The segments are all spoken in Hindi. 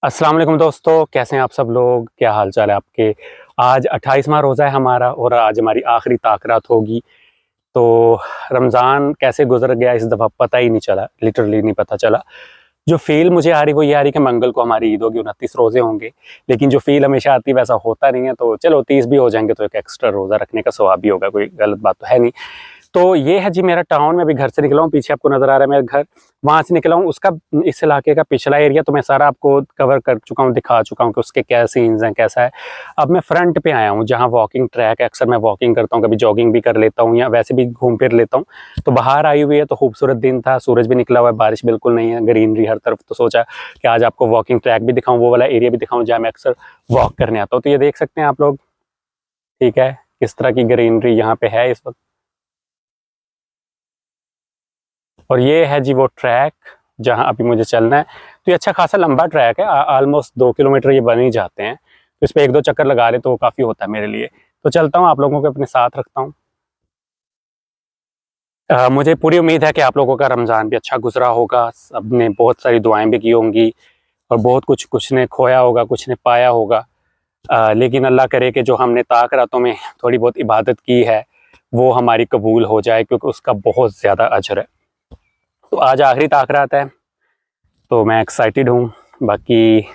अस्सलाम वालेकुम दोस्तों, कैसे हैं आप सब लोग। क्या हाल चाल है आपके। आज 28वां रोज़ा है हमारा और आज हमारी आखिरी ताक़रात होगी। तो रमज़ान कैसे गुजर गया इस दफ़ा पता ही नहीं चला, लिटरली नहीं पता चला। जो फ़ील मुझे आ रही वो ये आ रही कि मंगल को हमारी ईद होगी, 29 रोज़े होंगे। लेकिन जो फ़ील हमेशा आती है वैसा होता नहीं है। तो चलो 30 भी हो जाएंगे तो एक एक्स्ट्रा रोज़ा रखने का सवाब भी होगा, कोई गलत बात तो है नहीं। तो ये है जी मेरा टाउन। मैं अभी घर से निकला हूँ, पीछे आपको नज़र आ रहा है मेरा घर। वहाँ से निकला हूँ, उसका इस इलाके का पिछला एरिया तो मैं सारा आपको कवर कर चुका हूँ, दिखा चुका हूँ कि उसके क्या सीन्स हैं, कैसा है। अब मैं फ्रंट पे आया हूँ जहाँ वॉकिंग ट्रैक है। अक्सर मैं वॉकिंग करता हूँ, कभी जॉगिंग भी कर लेता हूँ या वैसे भी घूम फिर लेता हूँ। तो बाहर आई हुई है, तो खूबसूरत दिन था, सूरज भी निकला हुआ है, बारिश बिल्कुल नहीं है, ग्रीनरी हर तरफ। तो सोचा कि आज आपको वॉकिंग ट्रैक भी दिखाऊँ, वो वाला एरिया भी दिखाऊँ जहाँ मैं अक्सर वॉक करने आता हूँ। तो ये देख सकते हैं आप लोग, ठीक है, किस तरह की ग्रीनरी यहाँ पे है इस वक्त। और ये है जी वो ट्रैक जहाँ अभी मुझे चलना है। तो ये अच्छा खासा लंबा ट्रैक है, ऑलमोस्ट 2 किलोमीटर ये बन ही जाते हैं। तो इस पर 1-2 चक्कर लगा ले तो काफ़ी होता है मेरे लिए। तो चलता हूँ, आप लोगों को अपने साथ रखता हूँ। मुझे पूरी उम्मीद है कि आप लोगों का रमज़ान भी अच्छा गुजरा होगा, सबने बहुत सारी दुआएं भी की होंगी और बहुत कुछ ने खोया होगा, कुछ ने पाया होगा। लेकिन अल्लाह करे कि जो हमने ताक रातों में थोड़ी बहुत इबादत की है वो हमारी कबूल हो जाए, क्योंकि उसका बहुत ज़्यादा अजर है। तो आज आखिरी ताक रात है तो मैं एक्साइटेड हूँ। बाकी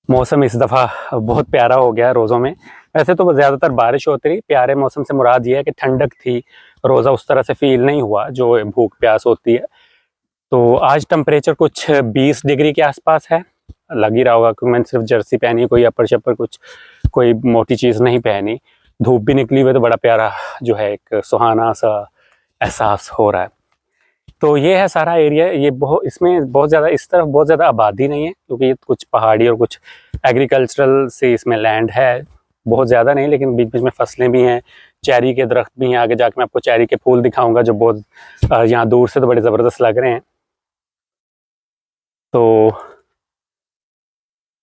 मौसम इस दफ़ा बहुत प्यारा हो गया रोज़ों में। वैसे तो ज़्यादातर बारिश होती रही, प्यारे मौसम से मुराद ये है कि ठंडक थी, रोज़ा उस तरह से फ़ील नहीं हुआ जो भूख प्यास होती है। तो आज टेम्परेचर कुछ 20 डिग्री के आसपास है, लग ही रहा होगा क्योंकि मैंने सिर्फ जर्सी पहनी है, कोई अपर शपर कुछ कोई मोटी चीज़ नहीं पहनी। धूप भी निकली हुई है तो बड़ा प्यारा जो है एक सुहाना सा एहसास हो रहा है। तो ये है सारा एरिया। ये बहुत, इसमें बहुत ज़्यादा, इस तरफ बहुत ज़्यादा आबादी नहीं है क्योंकि ये कुछ पहाड़ी और कुछ एग्रीकल्चरल से इसमें लैंड है, बहुत ज़्यादा नहीं, लेकिन बीच बीच में फसलें भी हैं, चेरी के दरख्त भी हैं। आगे जाके मैं आपको चेरी के फूल दिखाऊंगा जो बहुत यहाँ दूर से तो बड़े ज़बरदस्त लग रहे हैं। तो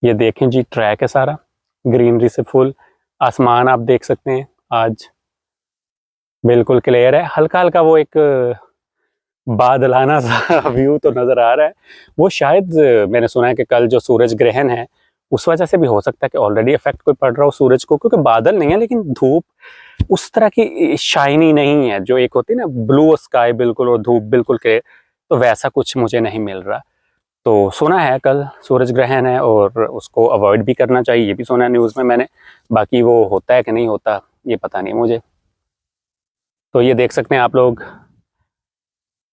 ये देखें जी, ट्रैक है सारा ग्रीनरी से फुल। आसमान आप देख सकते हैं आज बिल्कुल क्लियर है, हल्का हल्का वो एक बादलाना सा व्यू तो नज़र आ रहा है। वो शायद मैंने सुना है कि कल जो सूरज ग्रहण है उस वजह से भी हो सकता है कि ऑलरेडी इफेक्ट कोई पड़ रहा हो सूरज को, क्योंकि बादल नहीं है लेकिन धूप उस तरह की शाइनी नहीं है जो एक होती है ना ब्लू स्काई बिल्कुल और धूप बिल्कुल क्लियर। तो वैसा कुछ मुझे नहीं मिल रहा। तो सुना है कल सूरज ग्रहण है और उसको अवॉइड भी करना चाहिए, ये भी सुना है न्यूज़ में मैंने। बाकी वो होता है कि नहीं होता ये पता नहीं मुझे। तो ये देख सकते हैं आप लोग,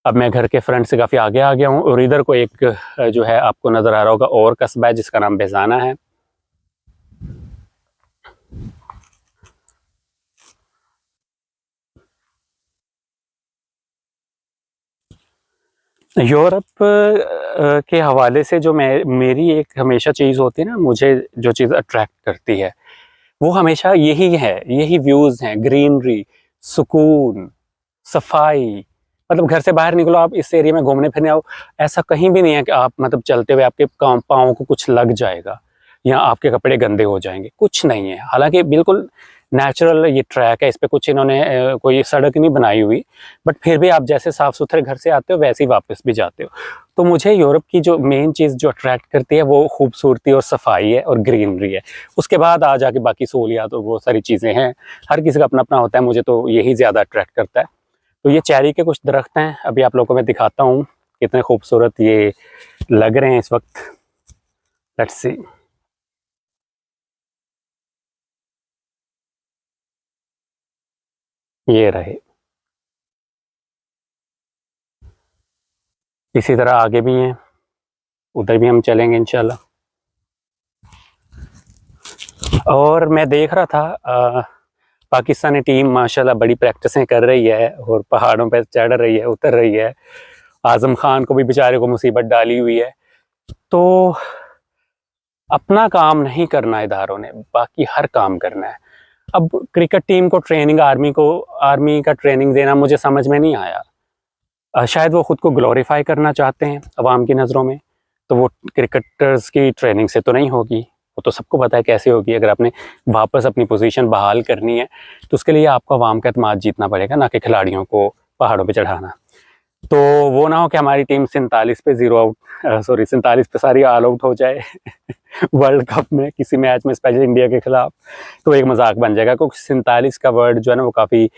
अब मैं घर के फ्रंट से काफ़ी आगे आ गया हूँ और इधर को एक जो है आपको नज़र आ रहा होगा और कस्बा है जिसका नाम बेजाना है। यूरोप के हवाले से जो मेरी एक हमेशा चीज़ होती है ना, मुझे जो चीज़ अट्रैक्ट करती है वो हमेशा यही है, यही व्यूज़ हैं, ग्रीनरी, सुकून, सफाई। मतलब घर से बाहर निकलो, आप इस एरिया में घूमने फिरने आओ, ऐसा कहीं भी नहीं है कि आप मतलब चलते हुए आपके पाँव को कुछ लग जाएगा या आपके कपड़े गंदे हो जाएंगे, कुछ नहीं है। हालांकि बिल्कुल नेचुरल ये ट्रैक है, इस पर कुछ इन्होंने कोई सड़क नहीं बनाई हुई, बट फिर भी आप जैसे साफ़ सुथरे घर से आते हो वैसे ही वापस भी जाते हो। तो मुझे यूरोप की जो मेन चीज़ जो अट्रैक्ट करती है वो खूबसूरती और सफाई है और ग्रीनरी है। उसके बाद आ जाके बाकी सहूलियात और वो सारी चीज़ें हैं, हर किसी का अपना अपना होता है, मुझे तो यही ज़्यादा अट्रैक्ट करता है। तो ये चेरी के कुछ दरख्त हैं, अभी आप लोगों को मैं दिखाता हूँ कितने खूबसूरत ये लग रहे हैं इस वक्त। Let's see. ये रहे, इसी तरह आगे भी हैं, उधर भी हम चलेंगे इंशाल्लाह। और मैं देख रहा था पाकिस्तानी टीम माशाल्लाह बड़ी प्रैक्टिसें कर रही है और पहाड़ों पर चढ़ रही है, उतर रही है। आजम खान को भी बेचारे को मुसीबत डाली हुई है। तो अपना काम नहीं करना इदारों ने, बाकी हर काम करना है। अब क्रिकेट टीम को ट्रेनिंग, आर्मी का ट्रेनिंग देना मुझे समझ में नहीं आया। शायद वो खुद को ग्लोरीफाई करना चाहते हैं अवाम की नज़रों में, तो वो क्रिकेटर्स की ट्रेनिंग से तो नहीं होगी। वो तो सबको पता है कैसे होगी। अगर आपने वापस अपनी पोजीशन बहाल करनी है तो उसके लिए आपको अवाम का एतमाद जीतना पड़ेगा, ना कि खिलाड़ियों को पहाड़ों पे चढ़ाना। तो वो ना हो कि हमारी टीम 47 पे 0 आउट, सॉरी 47 पे सारी ऑल आउट हो जाए वर्ल्ड कप में किसी मैच में, स्पेशली इंडिया के खिलाफ, तो एक मजाक बन जाएगा। क्योंकि 47 का वर्ड जो है ना वो काफ़ी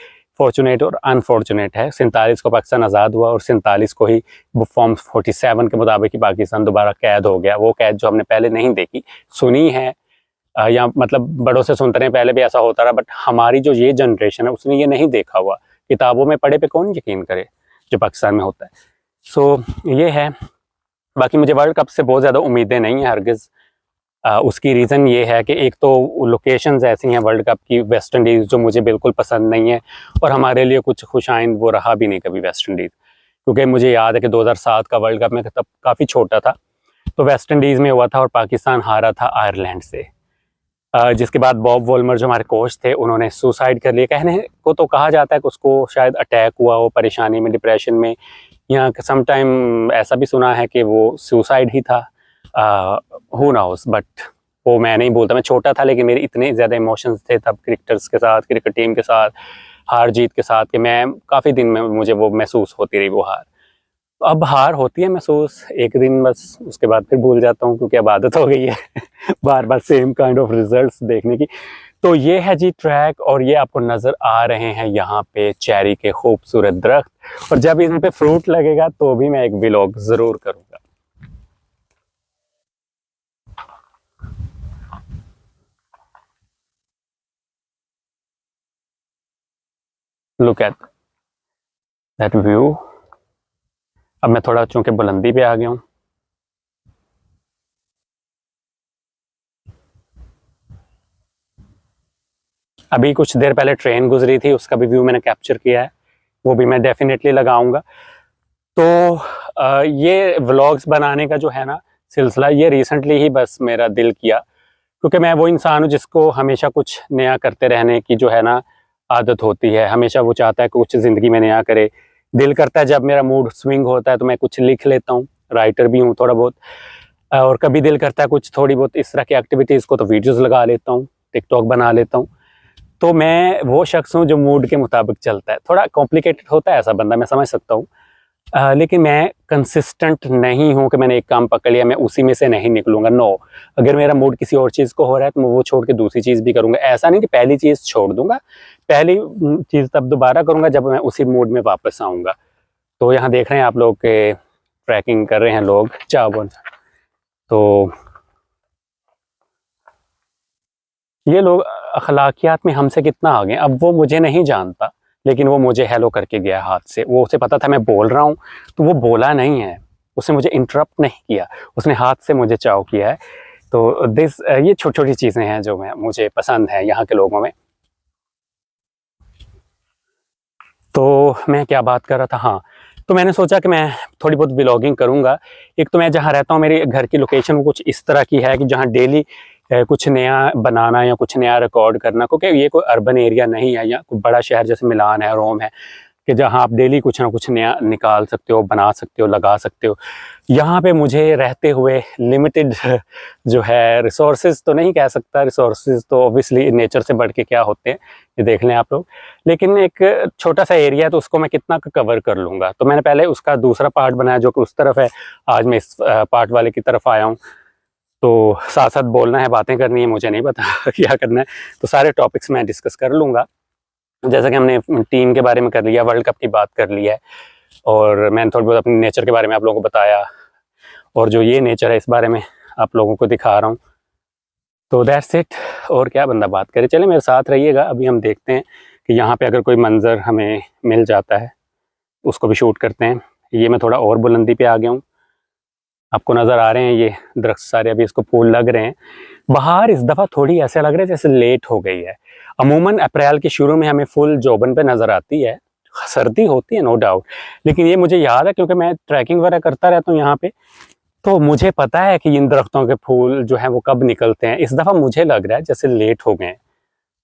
फॉर्चुनेट और अनफॉर्चुनेट है। 47 को पाकिस्तान आज़ाद हुआ और 47 को ही वो फॉर्म 47 के मुताबिक ही पाकिस्तान दोबारा कैद हो गया। वो कैद जो हमने पहले नहीं देखी, सुनी है या मतलब बड़ों से सुनते रहे, पहले भी ऐसा होता रहा, बट हमारी जो ये जनरेशन है उसने ये नहीं देखा हुआ। किताबों में पढ़े पे कौन यकीन करे जो पाकिस्तान में होता है। सो ये है। बाकी मुझे वर्ल्ड कप से बहुत ज़्यादा उम्मीदें नहीं है हरगिज़। उसकी रीज़न ये है कि एक तो लोकेशंस ऐसी हैं वर्ल्ड कप की, वेस्ट इंडीज़ जो मुझे बिल्कुल पसंद नहीं है, और हमारे लिए कुछ खुशाइंद वो रहा भी नहीं कभी वेस्ट इंडीज़। क्योंकि मुझे याद है कि 2007 का वर्ल्ड कप में तब काफ़ी छोटा था, तो वेस्ट इंडीज़ में हुआ था और पाकिस्तान हारा था आयरलैंड से। जिसके बाद बॉब वोल्मर जो हमारे कोच थे उन्होंने सुसाइड कर लिया। कहने को तो कहा जाता है कि उसको शायद अटैक हुआ हो, परेशानी में, डिप्रेशन में, या सम टाइम ऐसा भी सुना है कि वो सुसाइड ही था। हु नोस, बट वो मैं नहीं बोलता, मैं छोटा था, लेकिन मेरे इतने ज़्यादा इमोशंस थे तब क्रिकेटर्स के साथ, क्रिकेट टीम के साथ, हार जीत के साथ, कि मैं काफ़ी दिन में मुझे वो महसूस होती रही वो हार। अब हार होती है महसूस एक दिन बस, उसके बाद फिर भूल जाता हूँ क्योंकि अब आदत हो गई है बार बार सेम काइंड ऑफ रिजल्ट्स देखने की। तो ये है जी ट्रैक, और ये आपको नज़र आ रहे हैं यहाँ पे चेरी के खूबसूरत दरख्त, और जब इन पे फ्रूट लगेगा तो भी मैं एक व्लॉग ज़रूर करूँगा। Look at that view. अब मैं थोड़ा चूंकि बुलंदी पे आ गया हूँ। अभी कुछ देर पहले ट्रेन गुजरी थी, उसका भी व्यू मैंने कैप्चर किया है, वो भी मैं डेफिनेटली लगाऊंगा। तो ये व्लॉग्स बनाने का जो है ना सिलसिला, ये रिसेंटली ही बस मेरा दिल किया, क्योंकि मैं वो इंसान हूँ जिसको हमेशा कुछ नया करते रहने की जो है ना आदत होती है। हमेशा वो चाहता है कि कुछ ज़िंदगी में नया करे। दिल करता है जब मेरा मूड स्विंग होता है तो मैं कुछ लिख लेता हूँ, राइटर भी हूँ थोड़ा बहुत। और कभी दिल करता है कुछ थोड़ी बहुत इस तरह की एक्टिविटीज़ को, तो वीडियोज़ लगा लेता हूँ, टिकटॉक बना लेता हूँ। तो मैं वो शख्स हूँ जो मूड के मुताबिक चलता है। थोड़ा कॉम्प्लिकेटेड होता है ऐसा बंदा, मैं समझ सकता हूँ, लेकिन मैं कंसिस्टेंट नहीं हूँ कि मैंने एक काम पकड़ लिया मैं उसी में से नहीं निकलूंगा। नो, अगर मेरा मूड किसी और चीज़ को हो रहा है तो मैं वो छोड़ के दूसरी चीज़ भी करूँगा। ऐसा नहीं कि पहली चीज़ छोड़ दूंगा, पहली चीज़ तब दोबारा करूँगा जब मैं उसी मूड में वापस आऊँगा। तो यहाँ देख रहे हैं आप लोग के ट्रैकिंग कर रहे हैं लोग चाबन। तो ये लोग अखलाकियात में हमसे कितना आगे, अब वो मुझे नहीं जानता, लेकिन वो मुझे हेलो करके गया हाथ से। वो उसे पता था मैं बोल रहा हूँ, तो वो बोला नहीं है, उसने मुझे इंटरप्ट नहीं किया, उसने हाथ से मुझे चाव किया है। तो ये छोटी छोटी चीज़ें हैं जो मुझे पसंद है यहाँ के लोगों में। तो मैं क्या बात कर रहा था, हाँ, तो मैंने सोचा कि मैं थोड़ी बहुत ब्लॉगिंग करूँगा। एक तो मैं जहाँ रहता हूँ मेरे घर की लोकेशन वो कुछ इस तरह की है कि जहाँ डेली कुछ नया बनाना या कुछ नया रिकॉर्ड करना, क्योंकि ये कोई अर्बन एरिया नहीं है या कोई बड़ा शहर जैसे मिलान है, रोम है, कि जहाँ आप डेली कुछ ना कुछ नया निकाल सकते हो, बना सकते हो, लगा सकते हो। यहाँ पे मुझे रहते हुए लिमिटेड जो है रिसोर्सेज तो नहीं कह सकता, रिसोर्सेज तो ऑब्वियसली नेचर से बढ़ के क्या होते हैं ये देख लें आप लोग, लेकिन एक छोटा सा एरिया है तो उसको मैं कितना कवर कर लूँगा। तो मैंने पहले उसका दूसरा पार्ट बनाया जो कि उस तरफ है, आज मैं इस पार्ट वाले की तरफ आया हूँ। तो साथ साथ बोलना है, बातें करनी है, मुझे नहीं पता क्या करना है, तो सारे टॉपिक्स मैं डिस्कस कर लूँगा। जैसा कि हमने टीम के बारे में कर लिया, वर्ल्ड कप की बात कर ली है, और मैंने थोड़ी बहुत अपने नेचर के बारे में आप लोगों को बताया, और जो ये नेचर है इस बारे में आप लोगों को दिखा रहा हूँ। तो दैट्स इट। और क्या बंदा बात करे, चले मेरे साथ रहिएगा। अभी हम देखते हैं कि यहाँ पे अगर कोई मंजर हमें मिल जाता है उसको भी शूट करते हैं। ये मैं थोड़ा और बुलंदी पे आ गया हूँ, आपको नज़र आ रहे हैं ये दरख्त सारे, अभी इसको फूल लग रहे हैं। बाहर इस दफ़ा थोड़ी ऐसे लग रहा है जैसे लेट हो गई है। अमूमन अप्रैल के शुरू में हमें फुल जोबन पे नज़र आती है, सर्दी होती है नो डाउट, लेकिन ये मुझे याद है क्योंकि मैं ट्रैकिंग वगैरह करता रहता हूँ यहाँ पे, तो मुझे पता है कि इन दरख्तों के फूल जो हैं वो कब निकलते हैं। इस दफ़ा मुझे लग रहा है जैसे लेट हो गए हैं।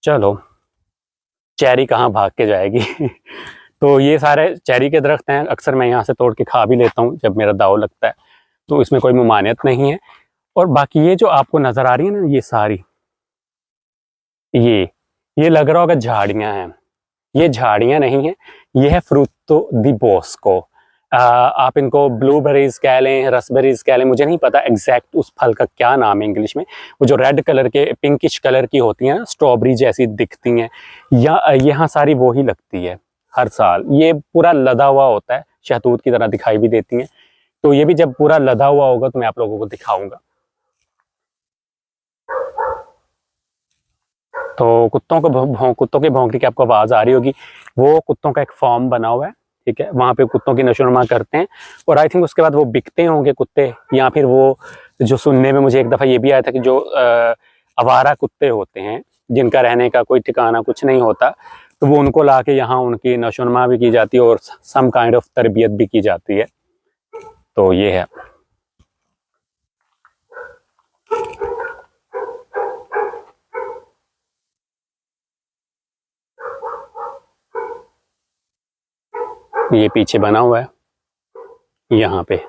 चलो, चेरी कहाँ भाग के जाएगी तो ये सारे चेरी के दरख्त हैं, अक्सर मैं यहाँ से तोड़ के खा भी लेता हूँ जब मेरा दाव लगता है, तो इसमें कोई ममानियत नहीं है। और बाकी ये जो आपको नज़र आ रही है ना ये सारी, ये लग रहा होगा झाड़ियाँ हैं, ये झाड़ियाँ नहीं हैं, ये है फ्रूटो दी बॉस्को। आप इनको ब्लूबेरीज कह लें, रसबेरीज कह लें, मुझे नहीं पता एग्जैक्ट उस फल का क्या नाम है इंग्लिश में। वो जो रेड कलर के पिंकिश कलर की होती हैं, स्ट्रॉबेरी जैसी दिखती हैं, या यहाँ सारी वो ही लगती है हर साल। ये पूरा लदा हुआ होता है, शहतूत की तरह दिखाई भी देती हैं। तो ये भी जब पूरा लदा हुआ होगा तो मैं आप लोगों को दिखाऊंगा। तो कुत्तों की भौंकने की आपको आवाज़ आ रही होगी, वो कुत्तों का एक फॉर्म बना हुआ है, ठीक है, वहाँ पे कुत्तों की नशोनुमा करते हैं। और आई थिंक उसके बाद वो बिकते होंगे कुत्ते, या फिर वो जो सुनने में मुझे एक दफ़ा ये भी आया था कि जो आवारा कुत्ते होते हैं जिनका रहने का कोई ठिकाना कुछ नहीं होता, तो वो उनको ला के यहाँ उनकी नशोनुमा भी की जाती है और सम काइंड ऑफ तरबियत भी की जाती है। तो ये है। ये पीछे बना हुआ है यहाँ पे।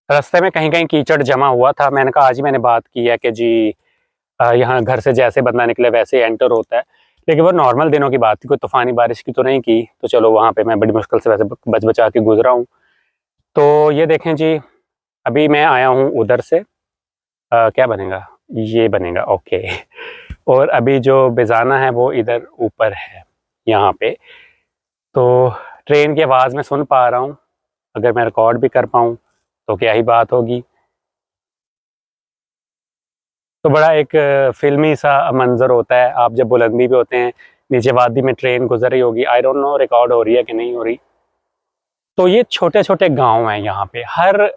रास्ते में कहीं कहीं कीचड़ जमा हुआ था। मैंने कहा आज ही मैंने बात की है कि जी यहाँ घर से जैसे बंदा निकले वैसे एंटर होता है, लेकिन वो नॉर्मल दिनों की बात थी, कोई तूफानी बारिश की तो नहीं की। तो चलो वहाँ पे मैं बड़ी मुश्किल से वैसे बच बचा के गुजरा हूँ। तो ये देखें जी, अभी मैं आया हूँ उधर से, क्या बनेगा, ये बनेगा, ओके। और अभी जो बेजाना है वो इधर ऊपर है यहाँ पे। तो ट्रेन की आवाज़ मैं सुन पा रहा हूँ, अगर मैं रिकॉर्ड भी कर पाऊँ तो क्या ही बात होगी। तो बड़ा एक फिल्मी सा मंजर होता है, आप जब बुलंदी पे होते हैं, नीचे वादी में ट्रेन गुजर रही होगी, आई डोंट नो रिकॉर्ड हो रही है कि नहीं हो रही। तो ये छोटे छोटे गांव हैं यहाँ पे। हर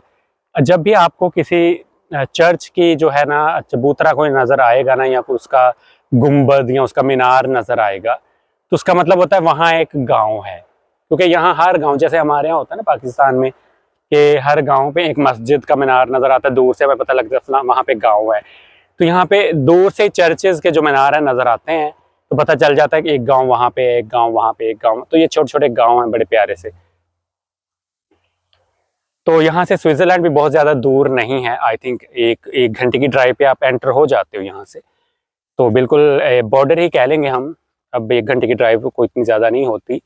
जब भी आपको किसी चर्च की जो है ना चबूतरा कोई नज़र आएगा ना, या कोई उसका गुंबद या उसका मीनार नज़र आएगा, तो उसका मतलब होता है वहाँ एक गांव है। क्योंकि यहाँ हर गांव, जैसे हमारे यहाँ होता है ना पाकिस्तान में, कि हर गांव पे एक मस्जिद का मीनार नज़र आता है, दूर से हमें पता लगता है वहाँ पे गाँव है। तो यहाँ पे दूर से चर्चेज के जो मीनार है नज़र आते हैं, तो पता चल जाता है कि एक गांव वहाँ पे, एक गांव वहाँ पे, एक गांव। तो ये छोटे छोटे गांव हैं बड़े प्यारे से। तो यहाँ से स्विट्ज़रलैंड भी बहुत ज़्यादा दूर नहीं है, आई थिंक एक घंटे की ड्राइव पे आप एंटर हो जाते हो यहाँ से। तो बिल्कुल बॉर्डर ही कह लेंगे हम, अब एक घंटे की ड्राइव कोई इतनी ज़्यादा नहीं होती।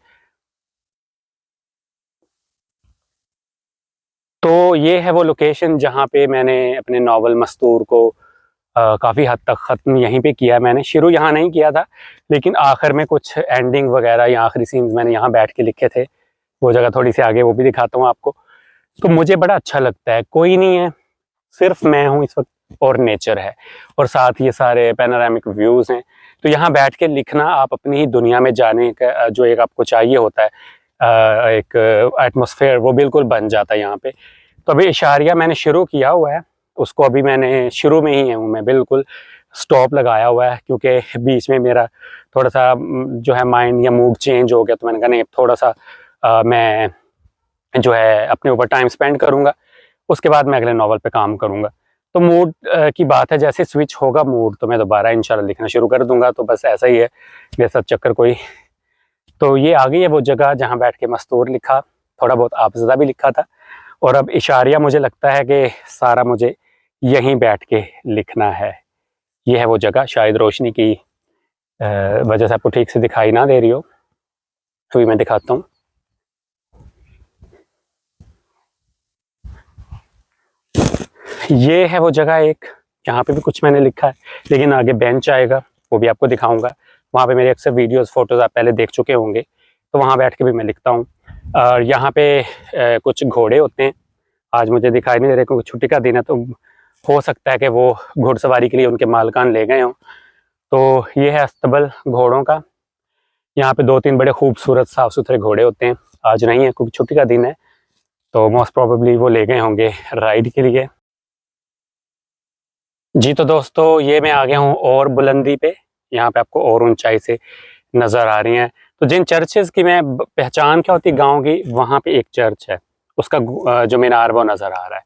तो ये है वो लोकेशन जहाँ पे मैंने अपने नावल मस्तूर को काफ़ी हद तक ख़त्म यहीं पे किया। मैंने शुरू यहाँ नहीं किया था, लेकिन आखिर में कुछ एंडिंग वगैरह या आखिरी सीन्स मैंने यहाँ बैठ के लिखे थे। वो जगह थोड़ी सी आगे, वो भी दिखाता हूँ आपको। तो मुझे बड़ा अच्छा लगता है, कोई नहीं है, सिर्फ मैं हूँ इस वक्त और नेचर है, और साथ ये सारे पैनोरामिक व्यूज़ हैं। तो यहाँ बैठ के लिखना, आप अपनी ही दुनिया में जाने का जो एक आपको चाहिए होता है एक एटमॉस्फेयर, वो बिल्कुल बन जाता है यहाँ पे। तो अभी इशारिया मैंने शुरू किया हुआ है, उसको अभी मैंने शुरू में ही हूँ मैं, बिल्कुल स्टॉप लगाया हुआ है, क्योंकि बीच में मेरा थोड़ा सा जो है माइंड या मूड चेंज हो गया। तो मैंने कहा नहीं, थोड़ा सा मैं जो है अपने ऊपर टाइम स्पेंड करूँगा, उसके बाद मैं अगले नावल पे काम करूँगा। तो मूड की बात है, जैसे स्विच होगा मूड तो मैं दोबारा इंशाल्लाह लिखना शुरू कर दूँगा। तो बस ऐसा ही है मेरे साथ चक्कर कोई। तो ये आ गई है वो जगह जहाँ बैठ के मस्तूर लिखा, थोड़ा बहुत आपज़दा भी लिखा था, और अब इशारिया मुझे लगता है कि सारा मुझे यहीं बैठ के लिखना है। ये है वो जगह, शायद रोशनी की वजह से आपको ठीक से दिखाई ना दे रही हो, अभी मैं दिखाता हूँ। ये है वो जगह एक, जहाँ पे भी कुछ मैंने लिखा है, लेकिन आगे बेंच आएगा, वो भी आपको दिखाऊंगा। वहाँ पे मेरे अक्सर वीडियोस फोटोज़ आप पहले देख चुके होंगे, तो वहाँ बैठ के भी मैं लिखता हूँ। और यहाँ पे कुछ घोड़े होते हैं, आज मुझे दिखाई नहीं दे रहे क्योंकि छुट्टी का दिन है, तो हो सकता है कि वो घुड़सवारी के लिए उनके मालकान ले गए हों। तो ये है अस्तबल घोड़ों का। यहाँ पे 2-3 बड़े खूबसूरत साफ़ सुथरे घोड़े होते हैं, आज नहीं है क्योंकि छुट्टी का दिन है, तो मोस्ट प्रोबेबली वो ले गए होंगे राइड के लिए। जी तो दोस्तों, ये मैं आ गया हूँ और बुलंदी पे। यहाँ पे आपको और ऊंचाई से नज़र आ रही हैं। तो जिन चर्चेज़ की मैं पहचान क्या होती गांव की, वहाँ पे एक चर्च है, उसका जो मीनार वो नज़र आ रहा है।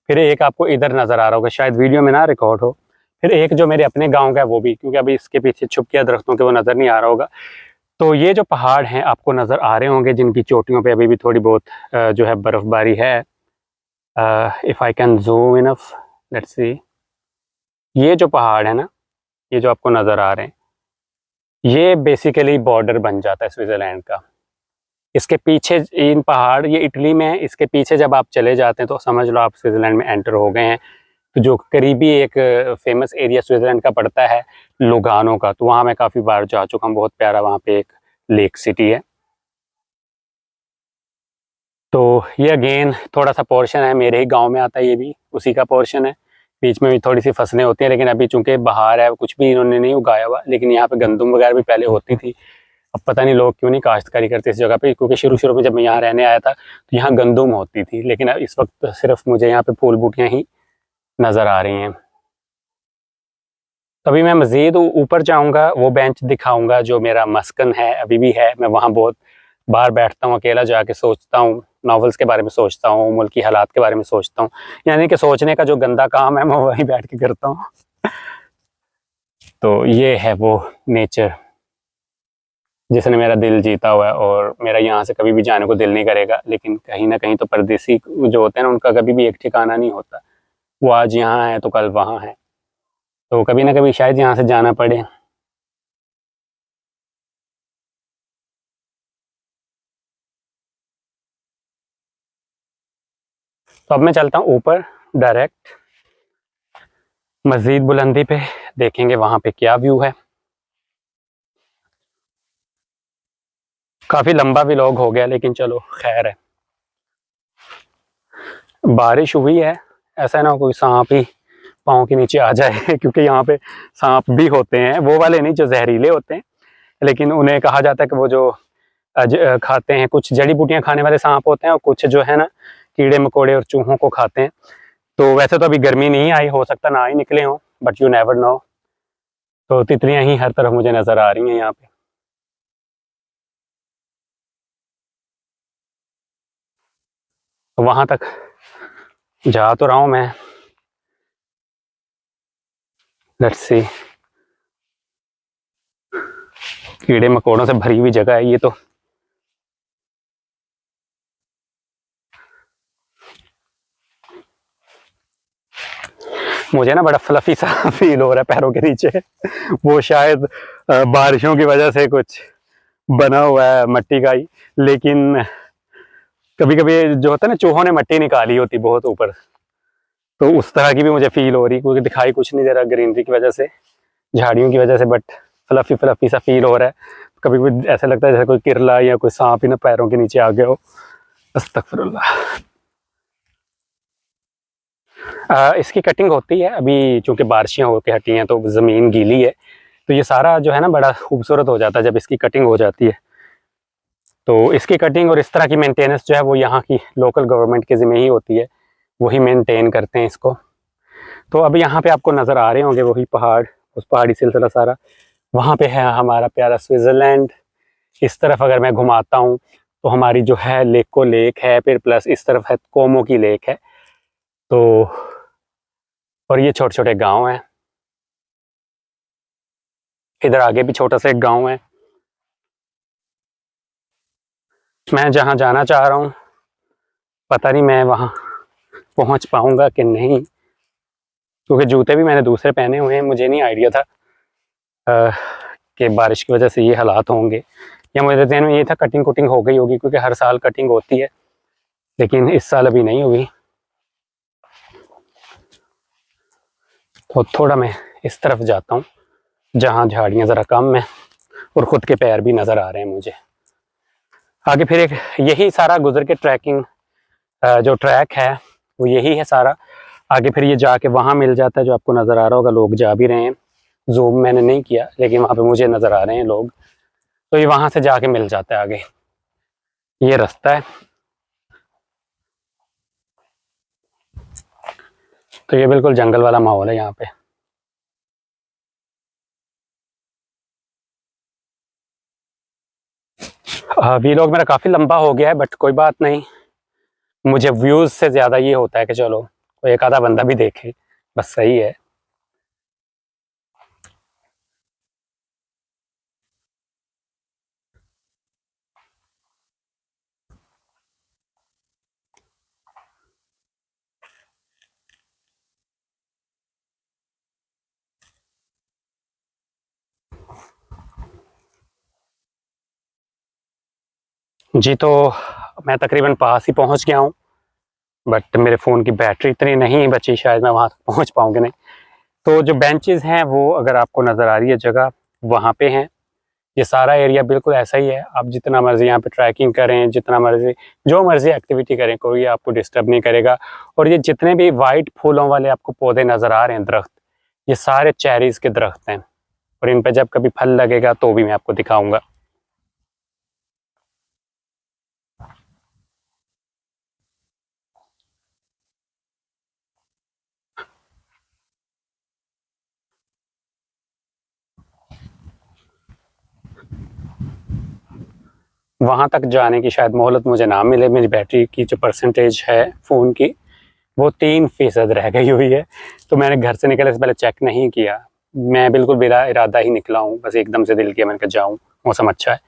फिर एक आपको इधर नज़र आ रहा होगा, शायद वीडियो में ना रिकॉर्ड हो। फिर एक जो मेरे अपने गांव का है वो भी, क्योंकि अभी इसके पीछे छुप गया दरख्तों के, वो नज़र नहीं आ रहा होगा। तो ये जो पहाड़ हैं आपको नज़र आ रहे होंगे, जिनकी चोटियों पे अभी भी थोड़ी बहुत जो है बर्फ़बारी है। If I can zoom enough, let's see. ये जो पहाड़ है ना, ये जो आपको नज़र आ रहे हैं, ये बेसिकली बॉर्डर बन जाता है स्विट्ज़रलैंड का। इसके पीछे इन पहाड़, ये इटली में है, इसके पीछे जब आप चले जाते हैं तो समझ लो आप स्विट्ज़रलैंड में एंटर हो गए हैं। तो जो करीबी एक फेमस एरिया स्विट्ज़रलैंड का पड़ता है लुगानो का, तो वहाँ मैं काफ़ी बार जा चुका हूँ। बहुत प्यारा वहाँ पे एक लेक सिटी है। तो ये अगेन थोड़ा सा पोर्शन है, मेरे ही गांव में आता है, ये भी उसी का पोर्शन है। बीच में भी थोड़ी सी फसलें होती हैं, लेकिन अभी चूंकि बाहर है कुछ भी इन्होंने नहीं उगाया हुआ। लेकिन यहाँ पे गंदम वगैरह भी पहले होती थी। अब पता नहीं लोग क्यों नहीं काश्तकारी करते इस जगह पे, क्योंकि शुरू शुरू में जब मैं यहाँ रहने आया था तो यहाँ गंदम होती थी, लेकिन अब इस वक्त सिर्फ मुझे यहाँ पे फूल बूटियाँ ही नज़र आ रही हैं। तभी मैं मज़ीद ऊपर जाऊँगा, वो बेंच दिखाऊँगा जो मेरा मस्कन है, अभी भी है। मैं वहाँ बहुत बार बैठता हूँ, अकेला जाके सोचता हूँ, नॉवेल्स के बारे में सोचता हूँ, मुल्क की हालात के बारे में सोचता हूँ। यानी कि सोचने का जो गंदा काम है मैं वहीं बैठ के करता हूँ। तो ये है वो नेचर जिसने मेरा दिल जीता हुआ है, और मेरा यहाँ से कभी भी जाने को दिल नहीं करेगा। लेकिन कहीं ना कहीं तो परदेसी जो होते हैं ना, उनका कभी भी एक ठिकाना नहीं होता। वो आज यहाँ है तो कल वहाँ है, तो कभी ना कभी शायद यहाँ से जाना पड़े। तो अब मैं चलता हूँ ऊपर डायरेक्ट मस्जिद बुलंदी पे, देखेंगे वहाँ पे क्या व्यू है। काफ़ी लंबा व्लॉग हो गया, लेकिन चलो खैर है। बारिश हुई है, ऐसा ना कोई सांप ही पाँव के नीचे आ जाए क्योंकि यहाँ पे सांप भी होते हैं, वो वाले नहीं जो जहरीले होते हैं, लेकिन उन्हें कहा जाता है कि वो जो खाते हैं, कुछ जड़ी बूटियां खाने वाले सांप होते हैं, और कुछ जो है ना कीड़े मकोड़े और चूहों को खाते हैं। तो वैसे तो अभी गर्मी नहीं आई, हो सकता ना ही निकले हों, बट यू नेवर नो। तो तितलियां ही हर तरफ मुझे नज़र आ रही हैं यहाँ पे। वहां तक जा तो रहा हूँ मैं, लेट्स सी। कीड़े मकोड़ों से भरी हुई जगह है ये तो। मुझे ना बड़ा फ्लफी सा फील हो रहा है पैरों के नीचे। वो शायद बारिशों की वजह से कुछ बना हुआ है मट्टी का ही, लेकिन कभी कभी जो होता है ना, चूहों ने मट्टी निकाली होती बहुत ऊपर, तो उस तरह की भी मुझे फील हो रही, क्योंकि दिखाई कुछ नहीं दे रहा ग्रीनरी की वजह से, झाड़ियों की वजह से, बट फ्लफी फ्लफी सा फील हो रहा है। कभी कभी ऐसा लगता है जैसे कोई किरला या कोई सांप ही ना पैरों के नीचे आ गया हो। अस्तगफिरुल्लाह। इसकी कटिंग होती है अभी, चूंकि बारिशें होकर हटी हैं तो ज़मीन गीली है, तो ये सारा जो है ना बड़ा खूबसूरत हो जाता है जब इसकी कटिंग हो जाती है। तो इसकी कटिंग और इस तरह की मेंटेनेंस जो है वो यहाँ की लोकल गवर्नमेंट के ज़िम्मे ही होती है, वही मेंटेन करते हैं इसको। तो अब यहाँ पे आपको नज़र आ रहे होंगे वही पहाड़, उस पहाड़ी सिलसिला सारा, वहाँ पे है हमारा प्यारा स्विट्ज़रलैंड। इस तरफ अगर मैं घुमाता हूँ तो हमारी जो है लेको लेक है, फिर प्लस इस तरफ है कोमो की लेक है। तो और ये छोटे छोटे गांव हैं, इधर आगे भी छोटा सा एक गांव है। मैं जहाँ जाना चाह रहा हूँ पता नहीं मैं वहाँ पहुँच पाऊँगा कि नहीं, क्योंकि जूते भी मैंने दूसरे पहने हुए हैं। मुझे नहीं आइडिया था कि बारिश की वजह से ये हालात होंगे, या मुझे ध्यान में ये था कटिंग कुटिंग हो गई होगी, क्योंकि हर साल कटिंग होती है, लेकिन इस साल अभी नहीं हुई। तो थोड़ा मैं इस तरफ जाता हूँ जहाँ झाड़ियाँ ज़रा कम है और ख़ुद के पैर भी नज़र आ रहे हैं मुझे। आगे फिर एक यही सारा गुजर के ट्रैकिंग जो ट्रैक है वो यही है सारा। आगे फिर ये जाके वहाँ मिल जाता है, जो आपको नज़र आ रहा होगा, लोग जा भी रहे हैं। जूम मैंने नहीं किया, लेकिन वहाँ पे मुझे नज़र आ रहे हैं लोग। तो ये वहाँ से जाके मिल जाता है आगे, ये रास्ता है। तो ये बिल्कुल जंगल वाला माहौल है यहाँ पे। वीलॉग मेरा काफ़ी लंबा हो गया है, बट कोई बात नहीं। मुझे व्यूज़ से ज़्यादा ये होता है कि चलो कोई एक आधा बंदा भी देखे, बस सही है। जी, तो मैं तकरीबन पास ही पहुंच गया हूं, बट मेरे फ़ोन की बैटरी इतनी नहीं बची, शायद मैं वहां तक पहुंच पाऊंगा नहीं। तो जो बेंचेस हैं वो अगर आपको नज़र आ रही है जगह, वहाँ पे हैं। ये सारा एरिया बिल्कुल ऐसा ही है। आप जितना मर्ज़ी यहाँ पे ट्रैकिंग करें, जितना मर्ज़ी जो मर्ज़ी एक्टिविटी करें, कोई आपको डिस्टर्ब नहीं करेगा। और ये जितने भी वाइट फूलों वाले आपको पौधे नज़र आ रहे हैं, दरख्त, ये सारे चेरीज़ के दरख्त हैं, और इन पे जब कभी फल लगेगा तो भी मैं आपको दिखाऊंगा। वहाँ तक जाने की शायद मोहलत मुझे ना मिले। मेरी बैटरी की जो परसेंटेज है फ़ोन की, वो 3% रह गई हुई है। तो मैंने घर से निकलने से पहले चेक नहीं किया। मैं बिल्कुल बिला इरादा ही निकला हूँ, बस एकदम से दिल किया मैंने कहा जाऊँ, मौसम अच्छा है।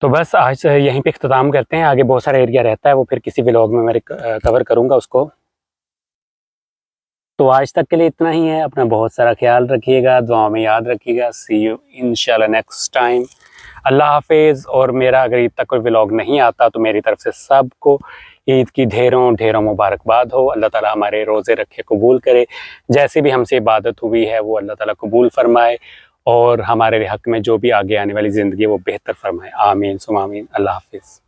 तो बस आज यहीं पे इख्तिताम करते हैं। आगे बहुत सारा एरिया रहता है, वो फिर किसी व्लॉग में मैं कवर करूँगा उसको। तो आज तक के लिए इतना ही है। अपना बहुत सारा ख्याल रखिएगा, दुआओं में याद रखिएगा। सी यू इंशाल्लाह नेक्स्ट टाइम। अल्लाह हाफिज़। और मेरा अगर ईद तक कोई व्लॉग नहीं आता तो मेरी तरफ से सबको ईद की ढेरों ढेरों मुबारकबाद हो। अल्लाह ताला हमारे रोज़े रखे कबूल करे, जैसी भी हमसे इबादत हुई है वो अल्लाह ताला कबूल फरमाए, और हमारे हक़ में जो भी आगे आने वाली ज़िंदगी है वो बेहतर फरमाए। आमीन सुम आमीन। अल्लाह हाफिज़।